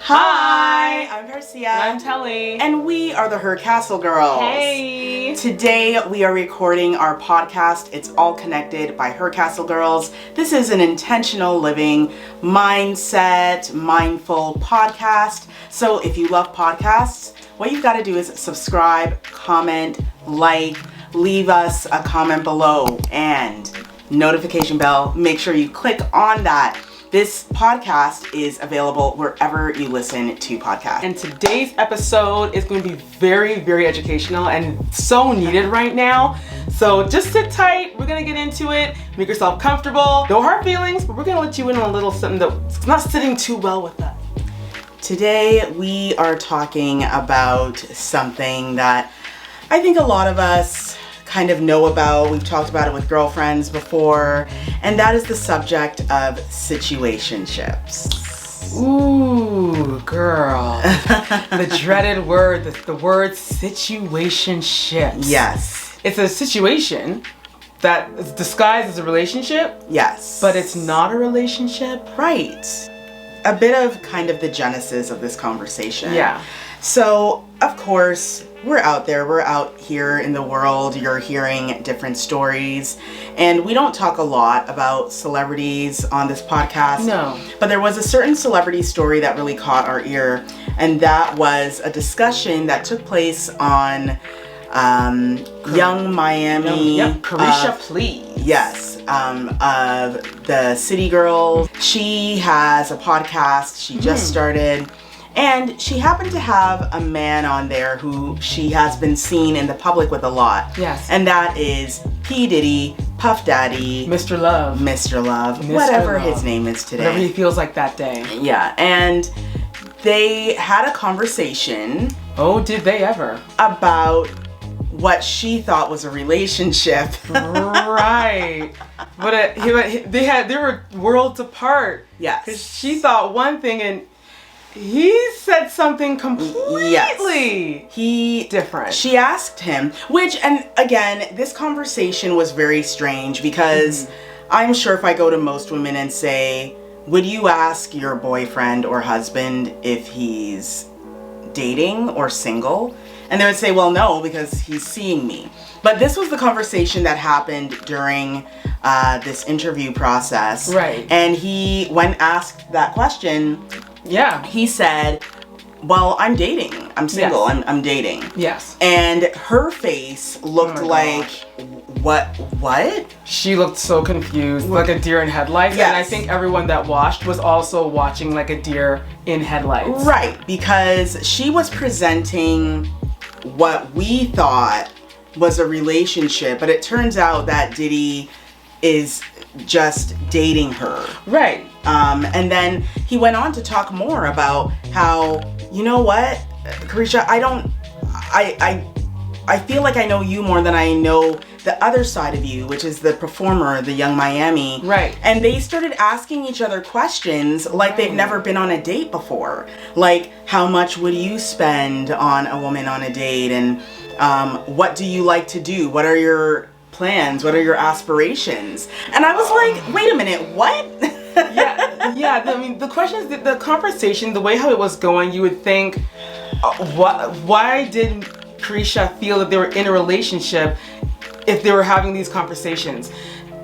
Hi, I'm Garcia. And I'm Telly. And we are the HerCastleGirls. Hey! Today we are recording our podcast, It's All Connected by HerCastleGirls. This is an intentional living, mindset, mindful podcast. So if you love podcasts, what you've got to do is subscribe, comment, like, leave us a comment below, and notification bell. Make sure you click on that. This podcast is available wherever you listen to podcasts. And today's episode is going to be very, very educational and so needed right now. So just sit tight. We're going to get into it. Make yourself comfortable. No hard feelings, but we're going to let you in on a little something that's not sitting too well with us. Today we are talking about something that I think a lot of us kind of know about. We've talked about it with girlfriends before, and that is the subject of situationships. Ooh, girl. The dreaded word, the word situationship. Yes. It's a situation that is disguised as a relationship. Yes. But it's not a relationship. Right. A bit of kind of the genesis of this conversation. Yeah. So, of course, we're out there, we're out here in the world, you're hearing different stories, and we don't talk a lot about celebrities on this podcast. No. But there was a certain celebrity story that really caught our ear, and that was a discussion that took place on Young Miami. Yep, Carisha, please. Yes, of the City Girls. She has a podcast, she just started. And she happened to have a man on there who she has been seen in the public with a lot. Yes. And that is P. Diddy, Puff Daddy. Mr. Love. Mr. Love. Mr. Whatever Love. his name is today. Whatever he feels like that day. Yeah. And they had a conversation. Oh, did they ever? About what she thought was a relationship. Right. But they were worlds apart. Yes. Because she thought one thing and he said something completely different. She asked him, and again, this conversation was very strange because I'm sure if I go to most women and say, would you ask your boyfriend or husband if he's dating or single? And they would say, well, no, because he's seeing me. But this was the conversation that happened during this interview process. Right. And when asked that question, yeah, he said, well, I'm dating. I'm single. Yes. I'm dating. Yes. And her face looked like, what? She looked so confused, like a deer in headlights. Yes. And I think everyone that watched was also watching like a deer in headlights. Right, because she was presenting what we thought was a relationship, but it turns out that Diddy is just dating her. Right. And then he went on to talk more about how, you know what, Carisha, I feel like I know you more than I know the other side of you, which is the performer, the Young Miami. Right. And they started asking each other questions like they've never been on a date before. Like, how much would you spend on a woman on a date? And what do you like to do? What are your plans? What are your aspirations? And I was like, wait a minute, what? Yeah. I mean, the questions, the conversation, the way how it was going, you would think, why did Carisha feel that they were in a relationship if they were having these conversations?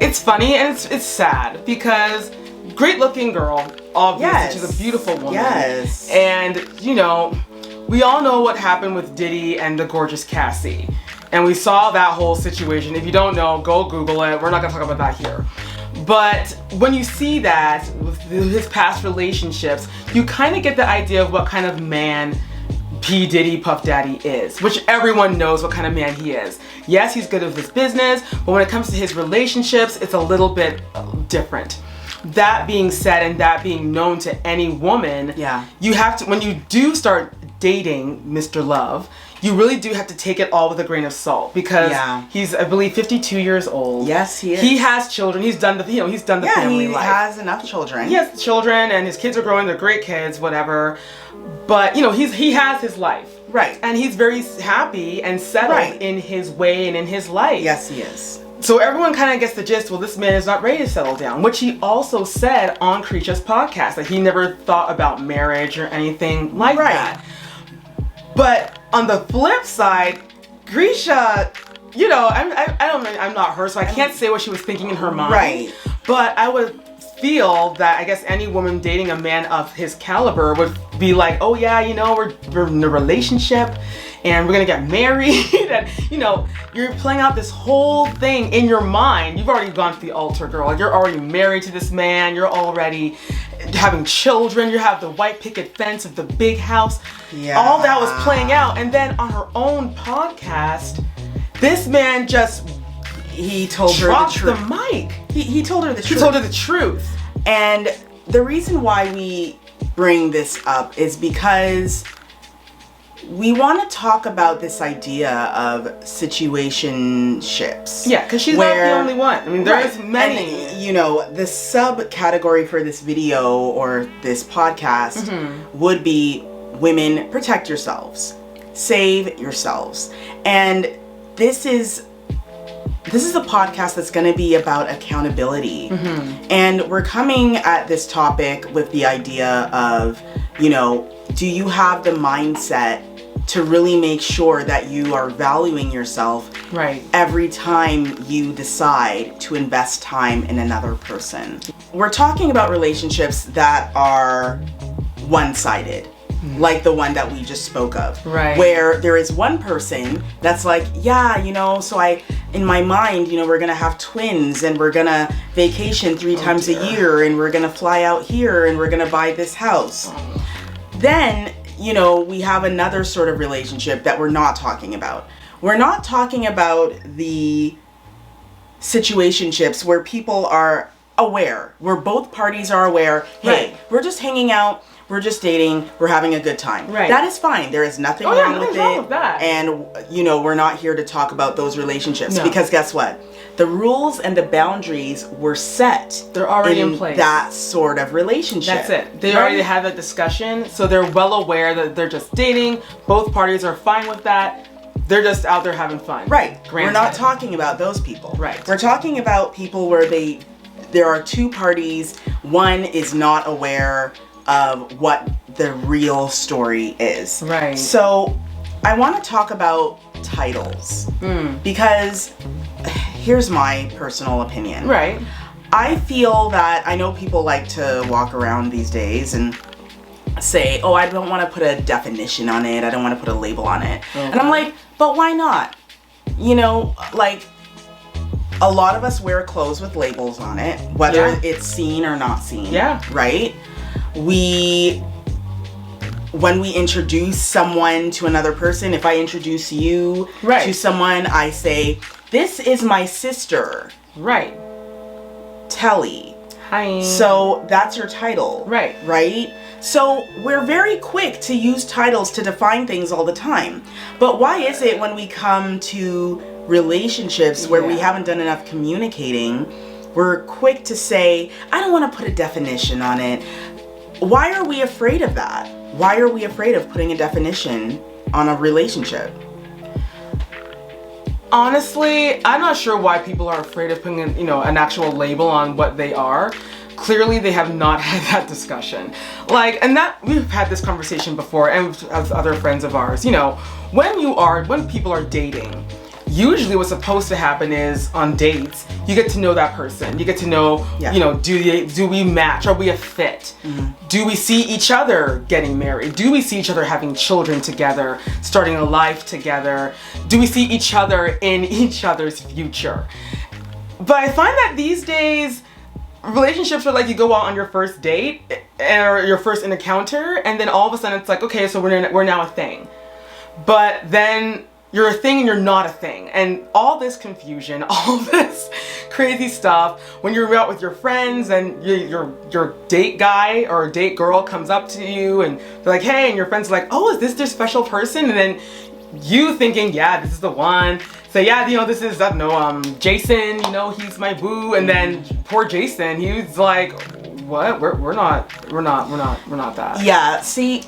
It's funny and it's sad because great looking girl, obviously. Yes. She's a beautiful woman. Yes. And, we all know what happened with Diddy and the gorgeous Cassie. And we saw that whole situation. If you don't know, go Google it. We're not going to talk about that here. But when you see that with his past relationships, you kind of get the idea of what kind of man P. Diddy, Puff Daddy is, which everyone knows what kind of man he is. Yes, he's good with his business, but when it comes to his relationships, it's a little bit different. That being said, and that being known to any woman, you have to, when you do start dating Mr. Love, you really do have to take it all with a grain of salt because he's, I believe, 52 years old. Yes, he is. He has children. He's done the family life. He has enough children. He has children, and his kids are growing. They're great kids, whatever. But he has his life. Right. And he's very happy and settled in his way and in his life. Yes, he is. So everyone kind of gets the gist, well, this man is not ready to settle down, which he also said on Krisha's podcast, that he never thought about marriage or anything like that. But on the flip side, Krisha, you know, I'm not her, so I can't say what she was thinking in her mind. Right. But I would feel that I guess any woman dating a man of his caliber would be like, oh yeah, you know, we're in a relationship and we're gonna get married. And you know, you're playing out this whole thing in your mind. You've already gone to the altar, girl. You're already married to this man. You're already having children. You have the white picket fence of the big house. Yeah. All that was playing out. And then on her own podcast, this man just he told her the truth. The mic. He told her the truth. He told her the truth. And the reason why we bring this up is because we want to talk about this idea of situationships. Yeah, because she's not the only one. I mean, there's many. And, you know, the subcategory for this video or this podcast would be women protect yourselves, save yourselves. And this is a podcast that's going to be about accountability. And we're coming at this topic with the idea of, you know, do you have the mindset to really make sure that you are valuing yourself every time you decide to invest time in another person? We're talking about relationships that are one-sided. Like the one that we just spoke of. Where there is one person that's like, yeah, you know, so in my mind, you know, we're gonna have twins and we're gonna vacation 3 times a year and we're gonna fly out here and we're gonna buy this house. Then, you know, we have another sort of relationship that we're not talking about. We're not talking about the situationships where people are aware, where both parties are aware, hey, we're just hanging out, we're just dating, we're having a good time. That is fine. There is nothing wrong with it. And, you know, we're not here to talk about those relationships because guess what? The rules and the boundaries were set. They're already in place. That sort of relationship. That's it. They already had that discussion, so they're well aware that they're just dating. Both parties are fine with that. They're just out there having fun. We're not talking about those people. We're talking about people where there are 2 parties. One is not aware of what the real story is. So I want to talk about titles because here's my personal opinion. I feel that I know people like to walk around these days and say, oh, I don't want to put a definition on it. I don't want to put a label on it. And I'm like, but why not? You know, like a lot of us wear clothes with labels on it, whether it's seen or not seen. Right? When we introduce someone to another person, if I introduce you to someone, I say, this is my sister. Telly. Hi. So that's your title. Right? So we're very quick to use titles to define things all the time. But why is it when we come to relationships where we haven't done enough communicating, we're quick to say, I don't want to put a definition on it. Why are we afraid of that? Why are we afraid of putting a definition on a relationship? Honestly, I'm not sure why people are afraid of putting an actual label on what they are. Clearly, they have not had that discussion. And that we've had this conversation before, and with other friends of ours. You know, when people are dating, usually what's supposed to happen is on dates, you get to know that person. You get to know, you know, do we match? Are we a fit? Do we see each other getting married? Do we see each other having children together, starting a life together? Do we see each other in each other's future? But I find that these days, relationships are like you go out on your first date or your first encounter, and then all of a sudden it's like, okay, so we're now a thing. But then you're a thing and you're not a thing. And all this confusion, all this crazy stuff, when you're out with your friends and your date guy or date girl comes up to you and they're like, hey, and your friend's like, oh, is this their special person? And then you thinking, yeah, this is the one. So yeah, you know, this is, I don't know, Jason, you know, he's my boo. And then poor Jason, he was like, what? We're not that. Yeah, see,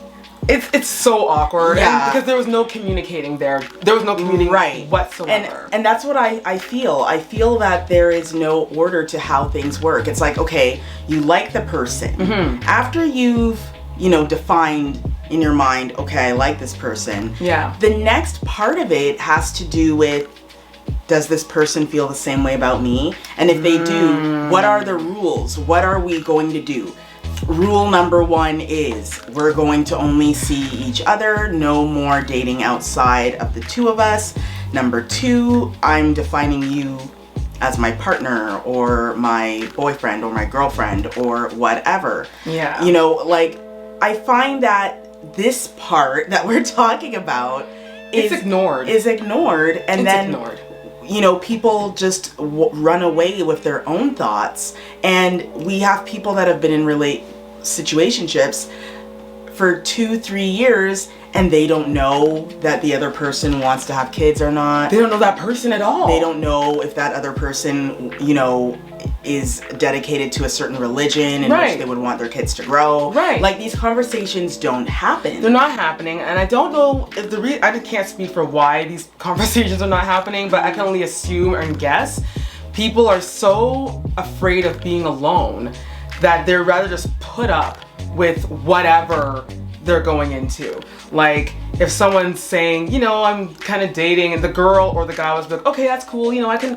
It's so awkward. Yeah. And because there was no communicating there. There was no communicating whatsoever. And that's what I feel. I feel that there is no order to how things work. It's like, okay, you like the person. Mm-hmm. After you've, you know, defined in your mind, okay, I like this person. Yeah. The next part of it has to do with, does this person feel the same way about me? And if they do, what are the rules? What are we going to do? Rule number 1 is we're going to only see each other, no more dating outside of the two of us. Number 2, I'm defining you as my partner or my boyfriend or my girlfriend or whatever. Yeah. You know, like, I find that this part that we're talking about is ignored. And then, you know, people just run away with their own thoughts. And we have people that have been in situationships for 2-3 years and they don't know that the other person wants to have kids or not. They don't know that person at all. They don't know if that other person, you know, is dedicated to a certain religion in which they would want their kids to grow. Right. Like, these conversations don't happen. They're not happening, and I don't know if I can't speak for why these conversations are not happening, but I can only assume and guess. People are so afraid of being alone that they'd rather just put up with whatever they're going into. Like, if someone's saying, you know, I'm kind of dating, and the girl or the guy was like, okay, that's cool, you know, I can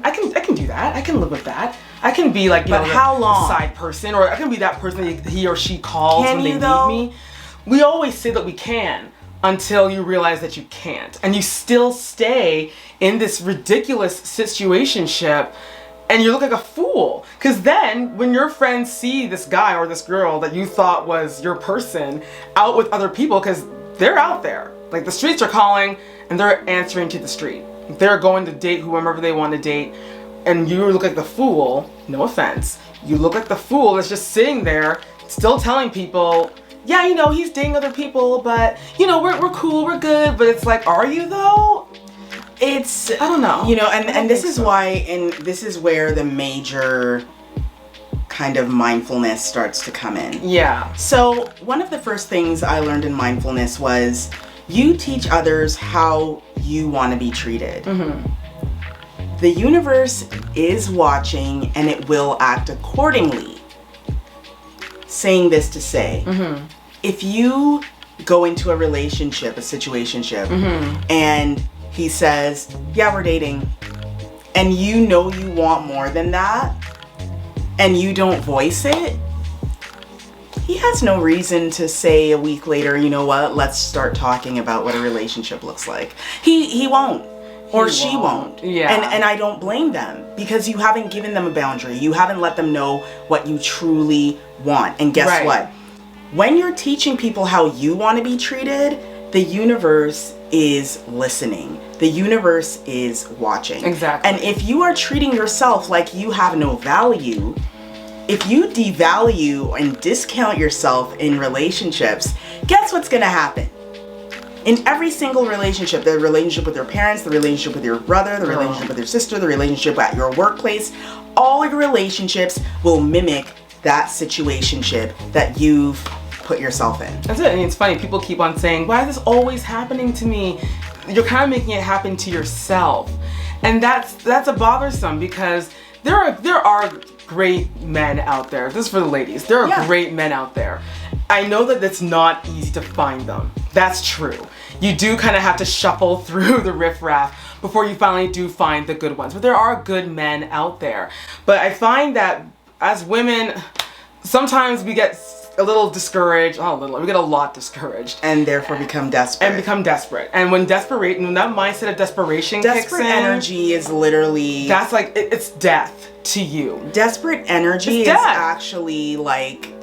do that. I can live with that. I can be like, you know, how long? Side person, or I can be that person that he or she calls when they need me. We always say that we can until you realize that you can't, and you still stay in this ridiculous situationship. And you look like a fool. Because then, when your friends see this guy or this girl that you thought was your person out with other people, because they're out there. Like, the streets are calling, and they're answering to the street. They're going to date whomever they want to date. And you look like the fool, no offense. You look like the fool that's just sitting there, still telling people, yeah, you know, he's dating other people, but, you know, we're cool, we're good. But it's like, are you though? I don't know. You know, and this is why, and this is where the major kind of mindfulness starts to come in. Yeah. So one of the first things I learned in mindfulness was you teach others how you want to be treated. Mm-hmm. The universe is watching and it will act accordingly. Saying this to say, if you go into a relationship, a situationship, and he says, yeah, we're dating, and you know you want more than that, and you don't voice it, he has no reason to say a week later, you know what, let's start talking about what a relationship looks like. He won't. Or she won't. Yeah. And I don't blame them, because you haven't given them a boundary. You haven't let them know what you truly want. And guess what? When you're teaching people how you want to be treated, the universe is listening. The universe is watching. Exactly. And if you are treating yourself like you have no value, if you devalue and discount yourself in relationships, guess what's going to happen? In every single relationship, the relationship with your parents, the relationship with your brother, the relationship with your sister, the relationship at your workplace, all your relationships will mimic that situationship that you've put yourself in. That's it. And it's funny, people keep on saying, why is this always happening to me? You're kind of making it happen to yourself. And that's a bothersome, because there are great men out there. This is for the ladies. There are great men out there. I know that it's not easy to find them. That's true. You do kind of have to shuffle through the riffraff before you finally do find the good ones. But there are good men out there. But I find that as women, sometimes we get a little discouraged. We get a lot discouraged. And therefore become desperate. And when that mindset of desperation kicks in. Desperate energy is literally... That's like, it's death to you. Desperate energy is actually like...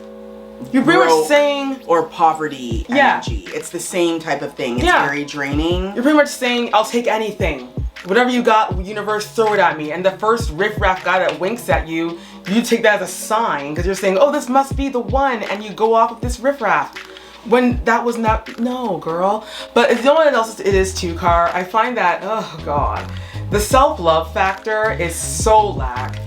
You're pretty much saying... Or poverty energy. It's the same type of thing. It's very draining. You're pretty much saying, I'll take anything. Whatever you got, universe, throw it at me. And the first riffraff guy that winks at you, you take that as a sign, because you're saying, oh, this must be the one, and you go off with this riffraff. When that was not... No, girl. But you know what else it is too, Car? I find that, oh, God. The self-love factor is so lack.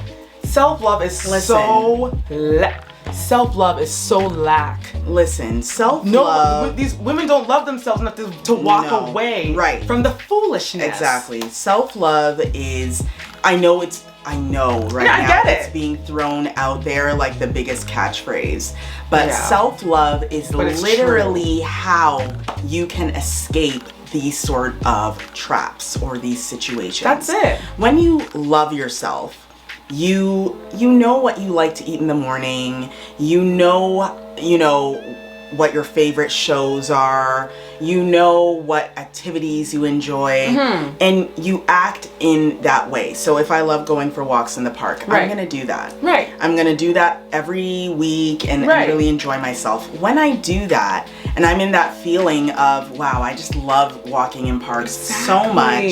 Self-love is so lack. self-love is so lack. Listen, self-love. No, these women don't love themselves enough to walk away from the foolishness. Exactly. Self-love is, I know right I now get it's it. being thrown out there like the biggest catchphrase. But self-love is literally how you can escape these sort of traps or these situations. That's it. When you love yourself, you know what you like to eat in the morning. You know what your favorite shows are. You know what activities you enjoy, and you act in that way. So if I love going for walks in the park, I'm gonna do that. Right. I'm gonna do that every week and really enjoy myself. When I do that, and I'm in that feeling of, wow, I just love walking in parks so much,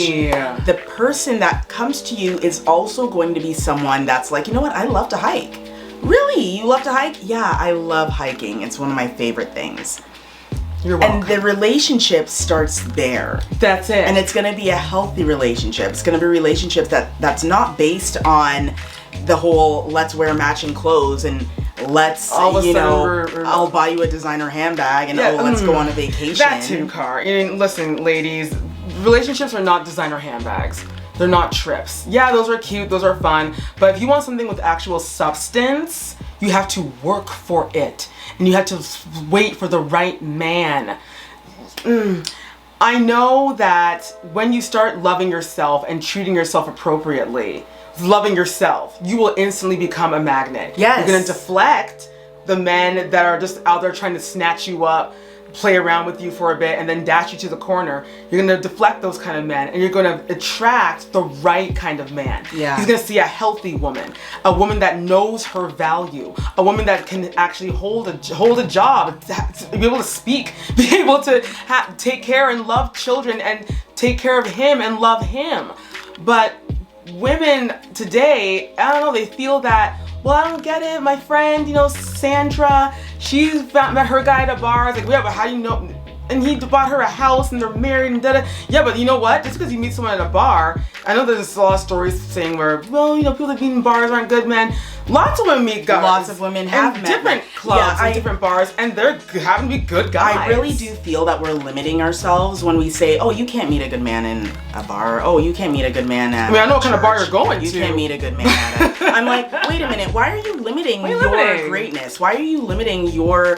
the person that comes to you is also going to be someone that's like, you know what, I love to hike. Really? You love to hike? Yeah, I love hiking. It's one of my favorite things. You're welcome. And the relationship starts there. That's it. And it's going to be a healthy relationship. It's going to be a relationship that's not based on the whole let's wear matching clothes and let's, I'll buy you a designer handbag and let's go on a vacation. That too, Car. I mean, listen, ladies, relationships are not designer handbags. They're not trips. Yeah, those are cute, those are fun, but if you want something with actual substance, you have to work for it, and you have to wait for the right man. I know that when you start loving yourself and treating yourself appropriately, loving yourself, you will instantly become a magnet. Yes. You're gonna deflect the men that are just out there trying to snatch you up, play around with you for a bit, and then dash you to the corner. You're gonna deflect those kind of men, and you're gonna attract the right kind of man. Yeah. He's gonna see a healthy woman, a woman that knows her value, a woman that can actually hold a job, be able to speak, be able to take care and love children, and take care of him and love him. But women today, I don't know, they feel that, well, I don't get it. My friend, Sandra, she met her guy at a bar. I was like, yeah, but how do you know? And he bought her a house and they're married and da-da. Yeah, but you know what? Just because you meet someone at a bar, I know there's a lot of stories saying where, well, people that meet in bars aren't good men. Lots of women meet guys. Lots of women have met different clubs and different bars, and they're happen to be good guys. I really do feel that we're limiting ourselves when we say, oh, you can't meet a good man in a bar. Oh, you can't meet a good man at I know what kind of bar you're going to. You can't meet a good man at a... I'm like, wait a minute. Why are you limiting your greatness? Why are you limiting your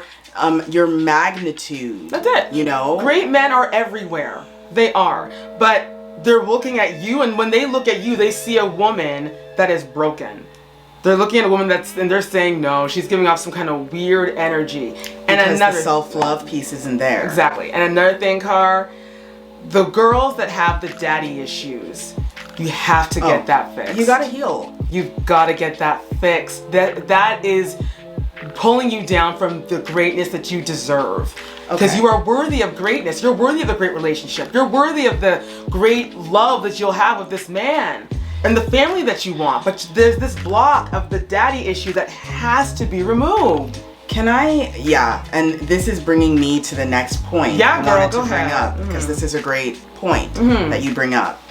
magnitude? That's it. Great men are everywhere. They are. But they're looking at you, and when they look at you, they see a woman that is broken. They're looking at a woman and they're saying, no, she's giving off some kind of weird energy. Because the self-love piece isn't there. Exactly. And another thing, Car, the girls that have the daddy issues, you have to get that fixed. You gotta heal. You've gotta get that fixed. That is pulling you down from the greatness that you deserve. Because you are worthy of greatness. You're worthy of a great relationship. You're worthy of the great love that you'll have with this man and the family that you want. But there's this block of the daddy issue that has to be removed. And this is bringing me to the next point. Yeah, girl, go bring ahead. up, because this is a great point that you bring up.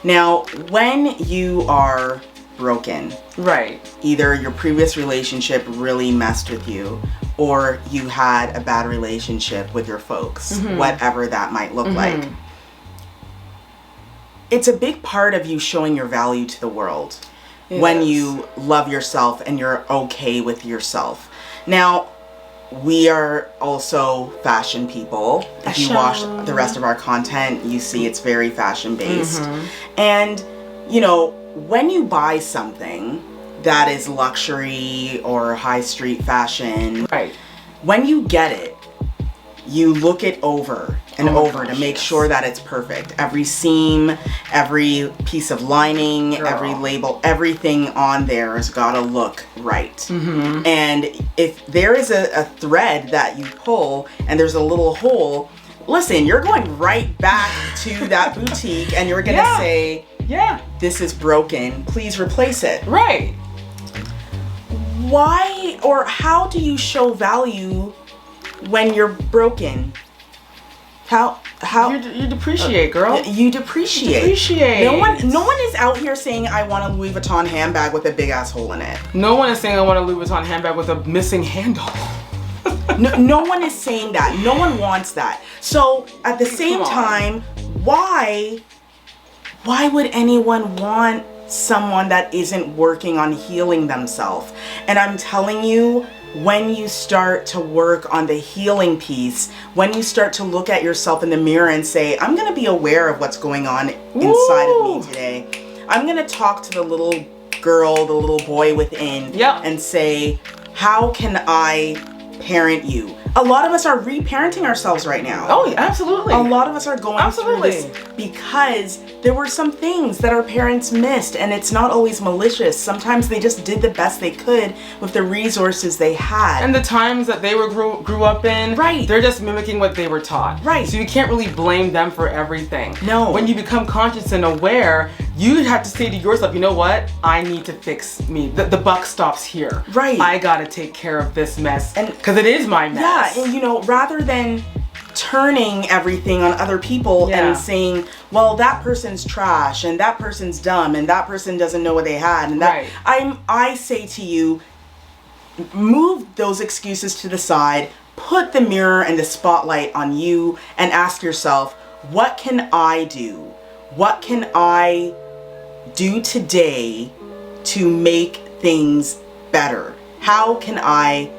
Now, when you are broken, right, either your previous relationship really messed with you, or you had a bad relationship with your folks, whatever that might look like. It's a big part of you showing your value to the world when you love yourself and you're okay with yourself. Now, we are also fashion people. If you watch the rest of our content, you see it's very fashion based. And, when you buy something that is luxury or high street fashion, when you get it, you look it over and over to make sure that it's perfect. Every seam, every piece of lining, every label, everything on there has got to look right. And if there is a thread that you pull and there's a little hole, listen, you're going right back to that boutique and you're going to say, this is broken. Please replace it. Right. Why or how do you show value when you're broken? How You depreciate, girl. You depreciate. No one is out here saying I want a Louis Vuitton handbag with a big ass hole in it. No one is saying I want a Louis Vuitton handbag with a missing handle. No one is saying that. No one wants that. So at the same time, why would anyone want someone that isn't working on healing themselves? And I'm telling you, when you start to work on the healing piece, when you start to look at yourself in the mirror and say, I'm going to be aware of what's going on inside of me today. I'm going to talk to the little girl, the little boy within, and say, how can I parent you? A lot of us are reparenting ourselves right now. Oh, yeah, absolutely. A lot of us are going through this because there were some things that our parents missed, and it's not always malicious. Sometimes they just did the best they could with the resources they had. And the times that they grew up in, they're just mimicking what they were taught. Right. So you can't really blame them for everything. No. When you become conscious and aware, you have to say to yourself, you know what? I need to fix me. The buck stops here. Right. I gotta take care of this mess. Because it is my mess. Yeah, and rather than turning everything on other people and saying, well, that person's trash and that person's dumb and that person doesn't know what they had, and that I say to you, move those excuses to the side, put the mirror and the spotlight on you, and ask yourself, what can I do? What can I do today to make things better? How can I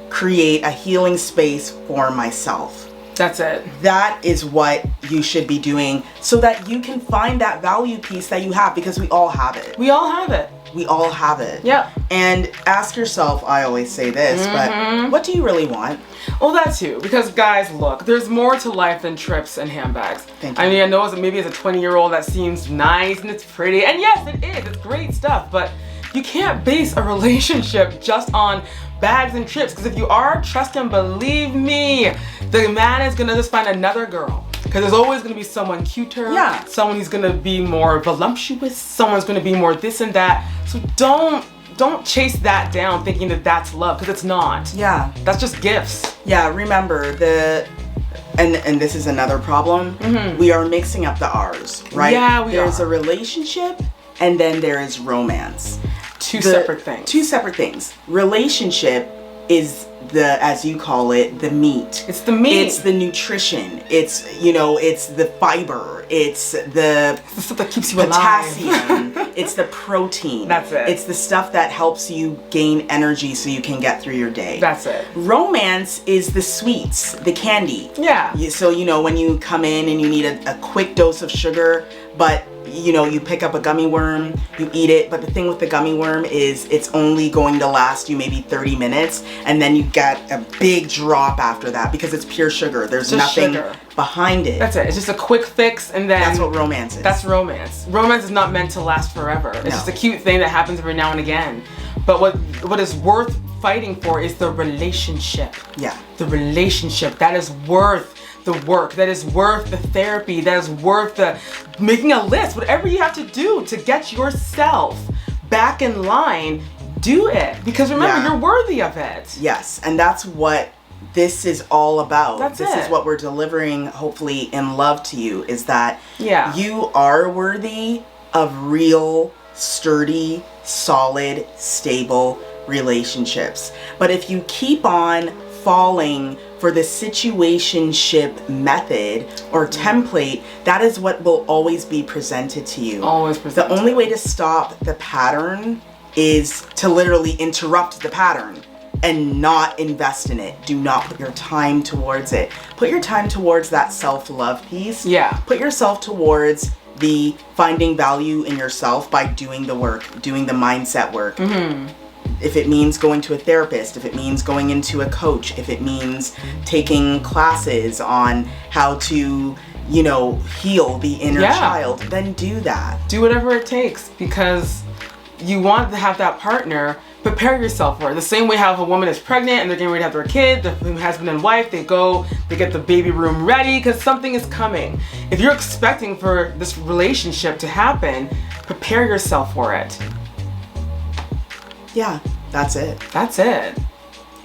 create a healing space for myself? That's it. That is what you should be doing so that you can find that value piece that you have, because we all have it. We all have it. We all have it. Yeah. And ask yourself, I always say this, but what do you really want? Well, that too, because guys, look, there's more to life than trips and handbags. Thank you. I mean, I know maybe as a 20-year-old that seems nice and it's pretty, and yes, it is. It's great stuff, but you can't base a relationship just on bags and trips, because if you are, trust and believe me, the man is gonna just find another girl. Because there's always gonna be someone cuter, someone who's gonna be more voluptuous, someone's gonna be more this and that. So don't chase that down thinking that that's love, because it's not. Yeah. That's just gifts. Yeah, remember and this is another problem. We are mixing up the R's, right? Yeah, There's a relationship and then there is romance. Two separate things. Two separate things. Relationship is as you call it, the meat. It's the meat. It's the nutrition. It's, it's the fiber. It's the stuff that keeps you potassium. It's the protein. That's it. It's the stuff that helps you gain energy so you can get through your day. That's it. Romance is the sweets, the candy. Yeah. So, when you come in and you need a quick dose of sugar, but you pick up a gummy worm, you eat it, but the thing with the gummy worm is it's only going to last you maybe 30 minutes, and then you get a big drop after that because it's pure sugar. There's nothing behind it. That's it. It's just a quick fix, and then that's what romance is. That's romance. Romance is not meant to last forever. It's just a cute thing that happens every now and again. But what is worth fighting for is the relationship. Yeah. The relationship that is worth the work, that is worth the therapy, that is worth the making a list. Whatever you have to do to get yourself back in line, do it. Because remember, you're worthy of it. Yes, and that's what this is all about. This is what we're delivering, hopefully, in love to you, is that you are worthy of real, sturdy, solid, stable relationships. But if you keep on falling for the situationship method or template, that is what will always be presented to you. Always presented. The only way to stop the pattern is to literally interrupt the pattern and not invest in it. Do not put your time towards it. Put your time towards that self-love piece. Yeah. Put yourself towards the finding value in yourself by doing the work, doing the mindset work. If it means going to a therapist, if it means going into a coach, if it means taking classes on how to, heal the inner child, then do that. Do whatever it takes, because you want to have that partner. Prepare yourself for it. The same way how if a woman is pregnant and they're getting ready to have their kid, the husband and wife, they get the baby room ready because something is coming. If you're expecting for this relationship to happen, prepare yourself for it. Yeah, that's it. That's it.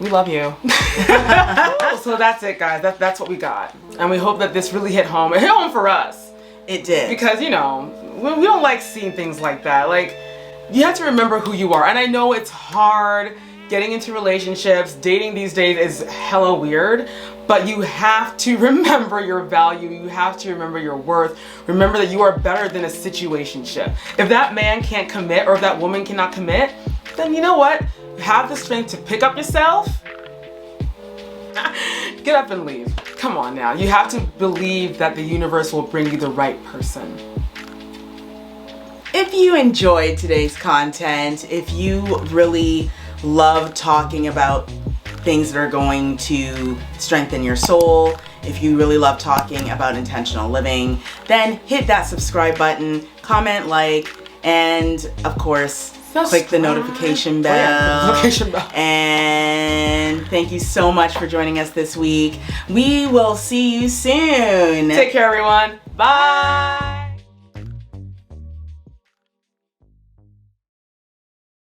We love you. So that's it, guys. That's what we got. And we hope that this really hit home. It hit home for us. It did. Because, you know, we don't like seeing things like that. Like, you have to remember who you are. And I know it's hard getting into relationships. Dating these days is hella weird. But you have to remember your value. You have to remember your worth. Remember that you are better than a situationship. If that man can't commit or if that woman cannot commit, then you know what? Have the strength to pick up yourself. Get up and leave. Come on now. You have to believe that the universe will bring you the right person. If you enjoyed today's content, if you really love talking about things that are going to strengthen your soul, if you really love talking about intentional living, then hit that subscribe button, comment, like, and of course, click the notification bell. Oh, yeah, notification bell. And thank you so much for joining us this week. We will see you soon. Take care, everyone. Bye.